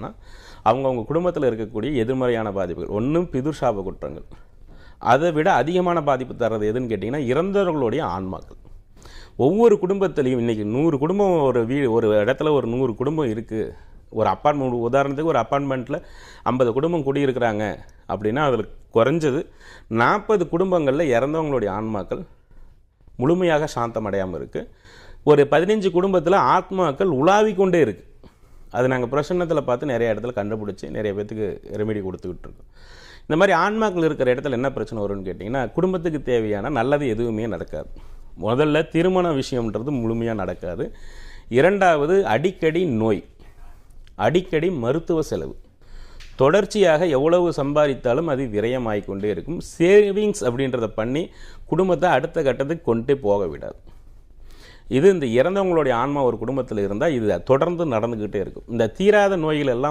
அப்படின்னா அவங்கவுங்க குடும்பத்தில் இருக்கக்கூடிய எதிர்மறையான பாதிப்புகள், ஒன்றும் பிதுர்சாப குற்றங்கள். அதை விட அதிகமான பாதிப்பு தர்றது எதுன்னு கேட்டிங்கன்னா இறந்தவர்களுடைய ஆன்மாக்கள். ஒவ்வொரு குடும்பத்திலையும் இன்றைக்கி 100 குடும்பம் ஒரு இடத்துல ஒரு 100 குடும்பம் இருக்குது. ஒரு அப்பார்ட்மெண்ட், உதாரணத்துக்கு ஒரு அப்பார்ட்மெண்ட்டில் 50 குடும்பம் குடியிருக்கிறாங்க அப்படின்னா அதில் குறைஞ்சது 40 குடும்பங்களில் இறந்தவங்களுடைய ஆன்மாக்கள் முழுமையாக சாந்தம் அடையாமல் இருக்குது. ஒரு 15 குடும்பத்தில் ஆத்மாக்கள் உலாவிக்கொண்டே இருக்குது. அது நாங்கள் பிரசன்னத்தில் பார்த்து நிறைய இடத்துல கண்டுபிடிச்சி நிறைய பேத்துக்கு ரெமெடி கொடுத்துக்கிட்டு இருக்கோம். இந்த மாதிரி ஆன்மாக்கள் இருக்கிற இடத்துல என்ன பிரச்சனை வரும்னு கேட்டிங்கன்னா குடும்பத்துக்கு தேவையான நல்லது எதுவுமே நடக்காது. முதல்ல திருமண விஷயம்ன்றது முழுமையாக நடக்காது. இரண்டாவது அடிக்கடி நோய், அடிக்கடி மருத்துவ செலவு, தொடர்ச்சியாக எவ்வளவு சம்பாதித்தாலும் அது விரயமாகிக்கொண்டே இருக்கும். சேவிங்ஸ் அப்படின்றத பண்ணி குடும்பத்தை அடுத்த கட்டத்துக்கு கொண்டே போக விடாது. இது இந்த இறந்தவங்களுடைய ஆன்மா ஒரு குடும்பத்தில் இருந்தால் இது தொடர்ந்து நடந்துக்கிட்டே இருக்கும். இந்த தீராத நோய்கள் எல்லாம்